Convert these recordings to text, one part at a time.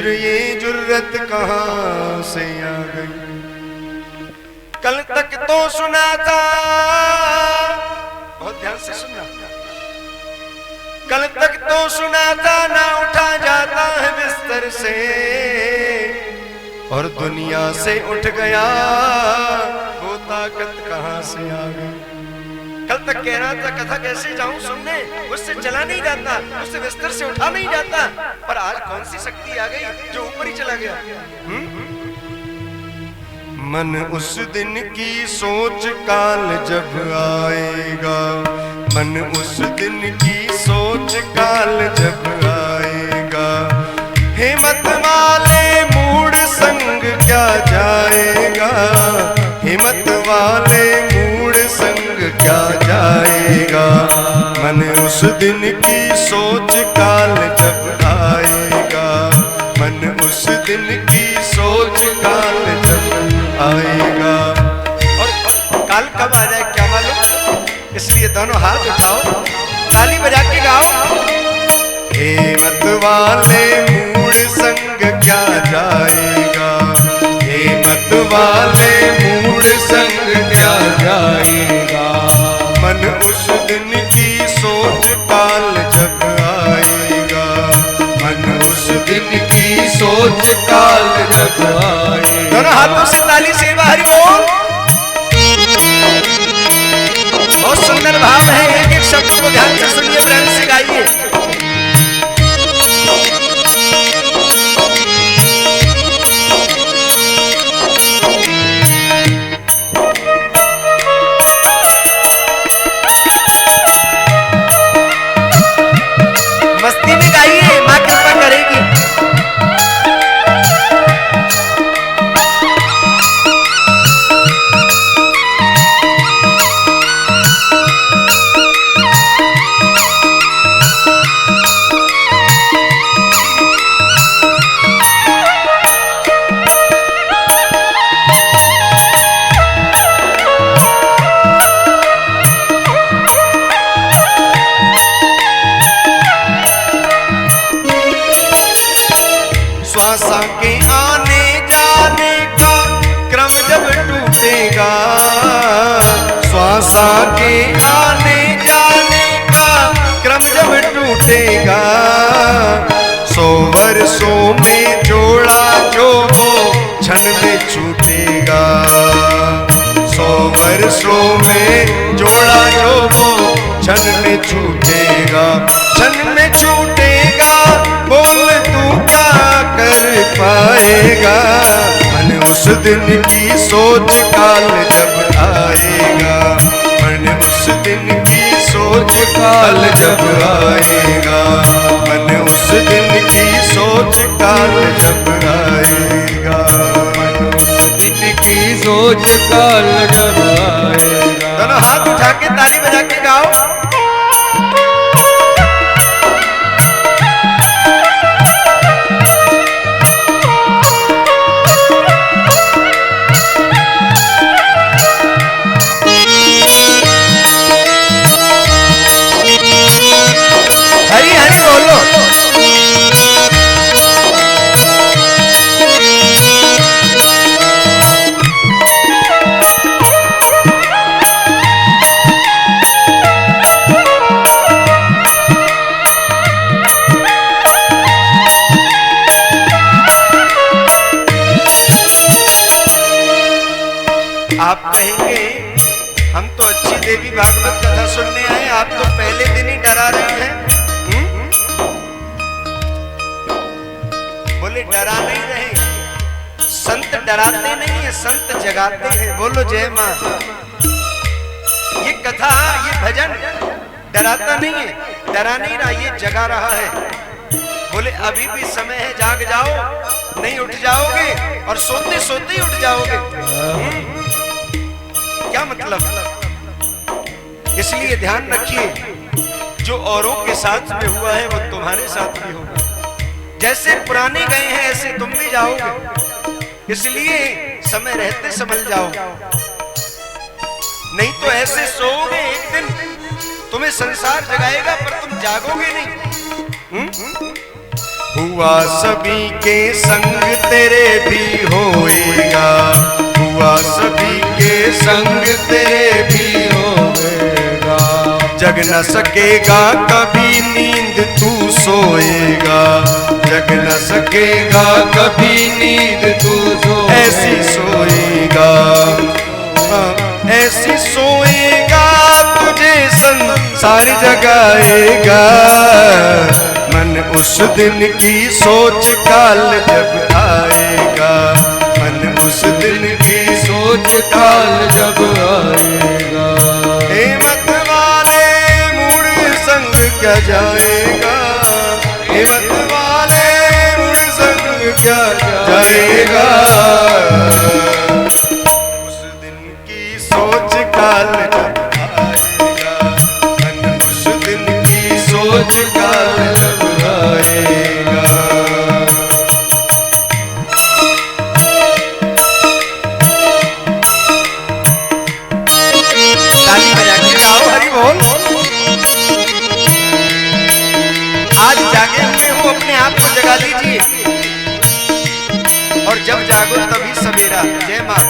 फिर ये जुर्रत कहां से आ गई। कल तक तो सुना था, बहुत ध्यान से सुनना, कल तक तो सुना था ना उठा जाता है बिस्तर से, और दुनिया से उठ गया वो ताकत कहां से आ गई। कल तक कह रहा था कथा कैसे जाऊं सुनने, उससे चला नहीं जाता, उससे बिस्तर से उठा नहीं जाता, पर आज कौन सी शक्ति आ गई जो ऊपर ही चला गया। मन उस दिन की सोच काल जब आएगा, मन उस दिन की सोच काल जब आएगा, हिम्मत वाले मूड संग क्या जाएगा, हिम्मत वाले मूड संग क्या जाएगा। मन उस दिन की सोच काल जब आएगा, मन उस दिन की सोच काल जब आएगा। और काल कब आ जाए क्या मालूम, इसलिए दोनों हाथ उठाओ, ताली बजा के गाओ। हिम्मत वाले मूड संग क्या जाएगा, हिम्मत वाले मूड संग क्या जाएगा। मन उस दिन की सोच काल जब आएगा, मन उस दिन की सोच काल जब आएगा। दोनों हाथों से ताली से हरि बोल। बहुत सुंदर भाव है, एक एक शब्द को ध्यान से सुनिए, प्रेम से गाइए। मस्ती में गाइए, मां कृपा करेगी। श्वासा के आने जाने का क्रम जब टूटेगा, श्वासा के आने जाने का क्रम जब टूटेगा, 100 वर्षों में जोड़ा जो वो क्षण में छूटेगा, 100 वर्षों में जोड़ा जो वो क्षण में छूटेगा, क्षण में छूटेगा। बोल तू क्या कर पाएगा, मन उस दिन की सोच काल जब आएगा, मन उस दिन की सोच काल जब आएगा, मन उस दिन की सोच काल जब आएगा, मन उस दिन की सोच काल जब आएगा। दोनों हाथ उठा के ताली बजा के गाओ। हरी हरी बोलो। आप कहेंगे हम तो अच्छी देवी भागवत कथा सुनने आए, आप तो पहले दिन ही डरा रहे हैं। बोले डरा नहीं रहे, संत डराते नहीं है, संत जगाते हैं। बोलो जय मां। ये कथा, ये भजन डराता नहीं है, डरा नहीं रहा, ये जगा रहा है। बोले अभी भी समय है, जाग जाओ, नहीं उठ जाओगे और सोते सोते ही उठ जाओगे। क्या मतलब? इसलिए ध्यान रखिए, जो औरों के साथ में हुआ है वो तुम्हारे साथ भी होगा। जैसे पुराने गए हैं ऐसे तुम भी जाओगे, इसलिए समय रहते संभल जाओ, नहीं तो ऐसे सोओगे एक दिन तुम्हें संसार जगाएगा पर तुम जागोगे नहीं। हुआ सभी के संग तेरे भी होएगा, हुआ सभी के संग तेरे भी होएगा। जग न सकेगा कभी नींद तू सोएगा, जग न सकेगा कभी नींद तू सोएगा। ऐसी सोएगा, ऐसी सोएगा तुझे संसार जगाएगा। मन उस दिन की सोच काल जब आएगा, मन उस दिन की सोच काल जब आएगा। हिम्मत वाले मूड संग क्या जाएगा, हिम्मत वाले मूड संग क्या जाएगा। उस दिन की सोच काल जब आएगा, मन उस दिन की सोच काल जब आएगा। ताली बजा के गाओ हरि बोल। आज जागे हुए हो अपने आप को जगा लीजिए, और जब जागो तभी सवेरा। जय मां।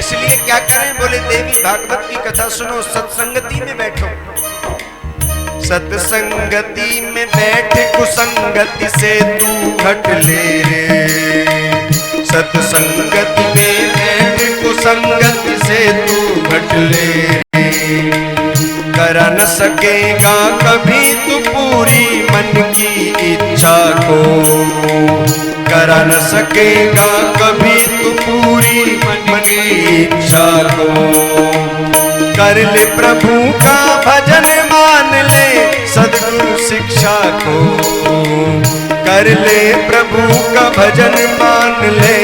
इसलिए क्या करें, बोले देवी भागवत की कथा सुनो, सत्संगति में बैठो। सत्संगति में बैठ कुसंगति से तू हट ले रे, सत्संगति में बैठ कुसंगति से तू हट ले रे। करा न सकेगा कभी तू पूरी मन की इच्छा को, करा न सकेगा कभी तू पूरी मन की इच्छा को। कर ले प्रभु का भजन मान ले सद्गुरु शिक्षा को, कर ले प्रभु का भजन मान ले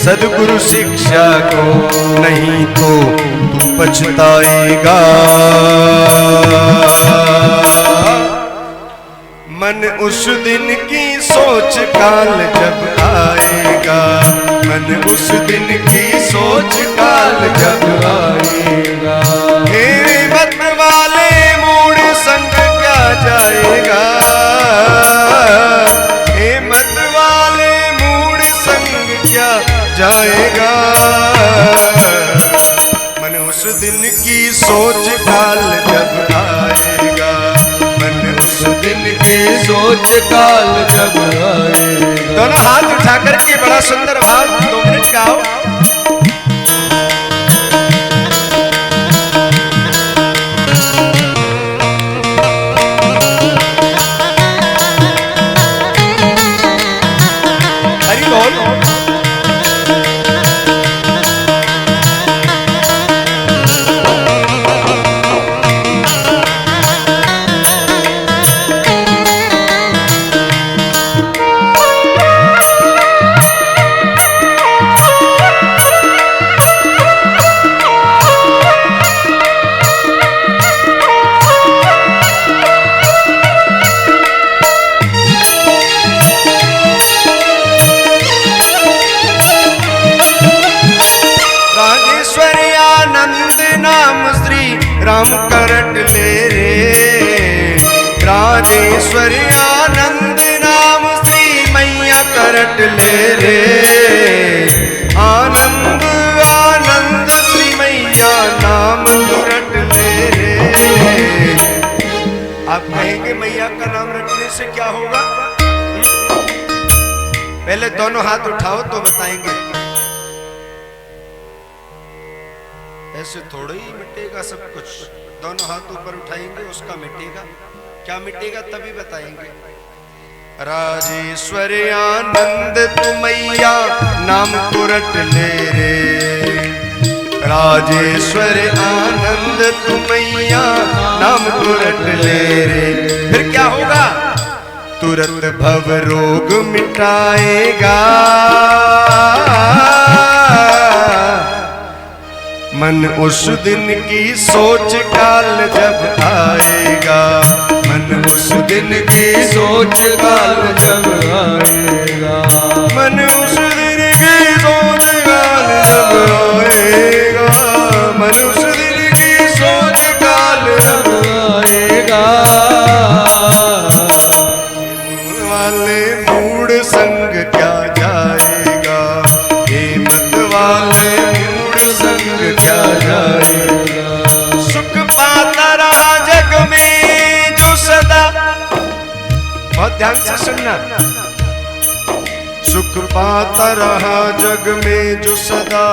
सद्गुरु शिक्षा को। नहीं तो तू पछताएगा, मन उस दिन की सोच काल जब आएगा, मन उस दिन की सोच काल जब आएगा। हिम्मत वाले मूड संग क्या जाएगा, हिम्मत वाले मूड संग क्या जाएगा। मन उस दिन की सोच काल जब आएगा, मन उस दिन की सोच काल जब आएगा। दोनों हाथ उठा करके बड़ा सुंदर भाव 2 मिनट गाओ। हरि बोल। राम करट ले रे, राजेश्वर आनंद नाम श्री मैया करट ले रे। आनंद आनंद श्री मैया नाम करट ले रे। आप कहेंगे मैया का नाम रखने से क्या होगा? पहले दोनों हाथ उठाओ तो बताएंगे। ऐसे थोड़े ही मिटेगा सब कुछ। दोनों हाथ ऊपर उठाएंगे उसका मिटेगा। क्या मिटेगा तभी बताएंगे। राजेश्वर आनंद तू मैया नाम तुरट ले रे। राजेश्वर आनंद तू मैया नाम तुरट ले रे। फिर क्या होगा? तुरंत भव रोग मिटाएगा। मन उस दिन की सोच काल जब आएगा, मन उस दिन की सोच काल जब आएगा, मन उस दिन की सोच काल जब आएगा, मन उस दिन की सोच काल जब आएगा। वाले मूड संग क्या जाएगा, हे मत वाले मूड संग क्या जाएगा। सुख पाता रहा जग में जो सदा, बहुत ध्यान से सुनना, सुख पाता रहा जग में जो सदा,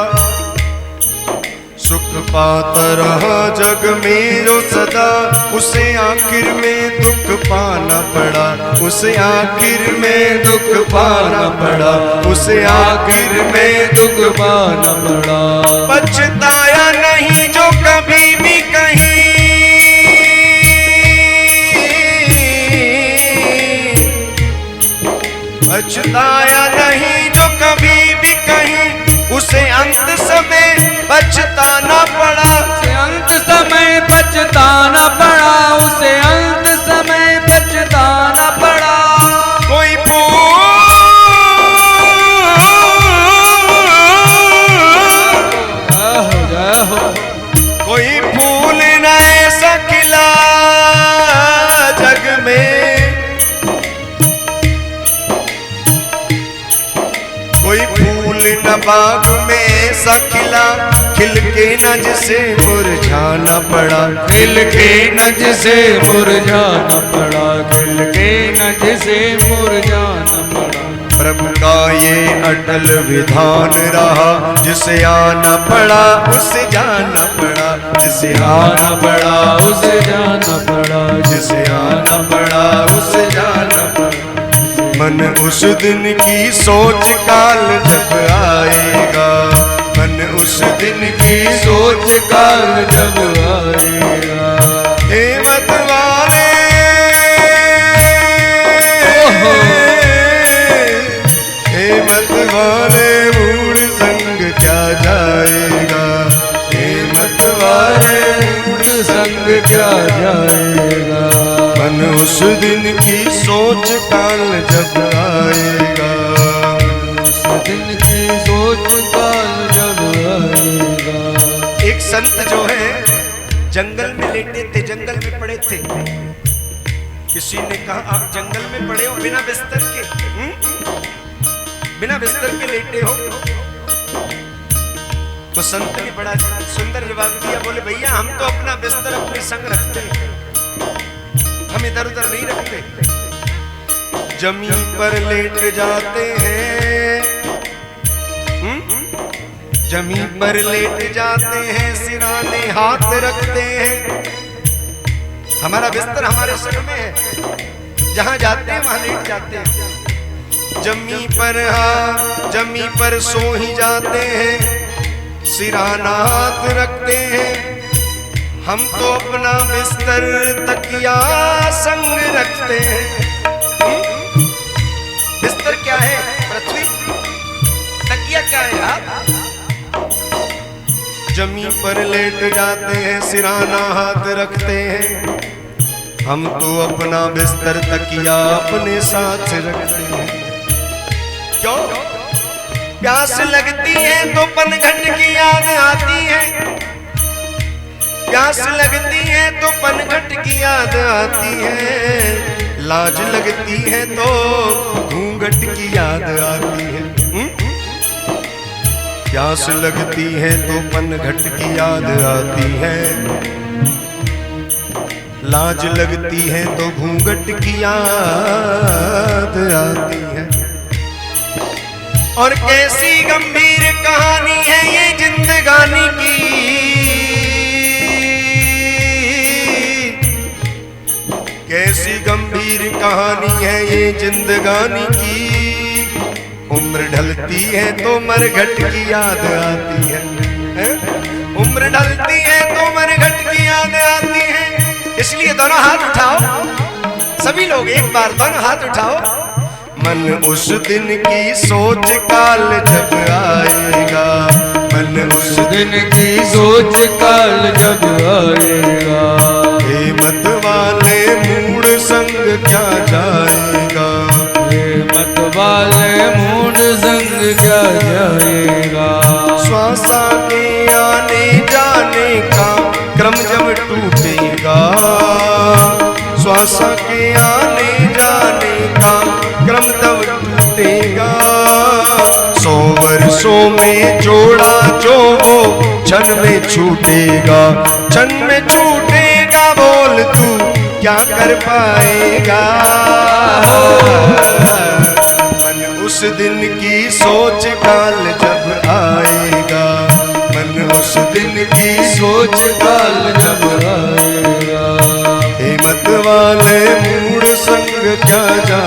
सुख पाता रहा जग में जो सदा, उसे आखिर में दुख पाना पड़ा, उसे आखिर में दुख पाना पड़ा, उसे आखिर में दुख पाना पड़ा। पछताया नहीं जो कभी भी कहीं, पछताया नहीं जो कभी भी कहीं, उसे अंत समय पछताना पड़ा, उसे अंत समय पछताना पड़ा, उसे अंत समय पछताना पड़ा। कोई कोई फूल न ऐसा खिला जग में, कोई फूल न बाग में ऐसा खिला, खिल के न जिसे मुरझाना पड़ा, खिल के न जिसे मुरझाना पड़ा, खिल के न जिसे मुरझाना पड़ा। प्रभु का ये अटल विधान रहा, जिसे आना पड़ा उसे जाना पड़ा, जिसे आना पड़ा उसे जाना पड़ा, जिसे आना पड़ा उसे जाना पड़ा। मन उस दिन की सोच काल जब आएगा, मन उस दिन की सोच काल जब आएगा। हे मत वाले, हे मत वाले मूड संग क्या जाएगा, हे मत वाले मूड संग क्या जाएगा। मन उस दिन की सोच काल जब आएगा, उस दिन की सोच काल जब आएगा। एक संत जो है जंगल में लेटे थे, जंगल में पड़े थे। किसी ने कहा आप जंगल में पड़े हो बिना बिस्तर के, बिना बिस्तर के लेटे हो। तो संत ने बड़ा सुंदर जवाब दिया, बोले भैया हम तो अपना बिस्तर अपने संग रखते हैं, हम इधर उधर नहीं रखते। जमीन पर लेट जाते हैं, जमीन पर लेट जाते हैं, सिराने हाथ रखते हैं। हमारा बिस्तर हमारे सर में है, जहां जाते हैं वहां लेट जाते हैं। जमी पर सो ही जाते हैं, सिराना हाथ रखते हैं। हम तो अपना बिस्तर तकिया संग रखते हैं। बिस्तर क्या है? पृथ्वी। तकिया क्या है? आप जमीन पर लेट जाते हैं, सिराना हाथ रखते हैं। हम तो अपना बिस्तर तकिया अपने साथ रखते हैं। क्यों? प्यास लगती है तो पनघट की याद आती है, प्यास लगती है तो पनघट की याद आती है। लाज लगती है तो घूंघट की याद आती है। प्यास लगती है तो पनघट की याद आती है, लाज लगती है तो घूंघट की याद आती है। और कैसी गंभीर कहानी है ये जिंदगानी की, कैसी गंभीर कहानी है ये जिंदगानी की। उम्र ढलती है तो मरघट की याद आती है, उम्र ढलती है तो मरघट की याद आती है। इसलिए दोनों हाथ उठाओ, सभी लोग एक बार दोनों हाथ उठाओ। मन उस दिन की सोच काल जब आएगा, मन उस दिन की सोच काल जब आएगा। हे मत वाले मूड संग क्या जाएगा, हे मत वाले मूड संग क्या जाएगा। श्वासा के आने जाने का क्रम जब टूटेगा, श्वासा के आने जाने का क्रम तब टूटेगा। 100 वर्षों में जोड़ा जो वो क्षण में छूटेगा, क्षण में छूटेगा। बोल तू क्या कर पाएगा। मन उस दिन की सोच काल जब आएगा, मन उस दिन की सोच काल जब आएगा। हिम्मत वाले मूड संग क्या जा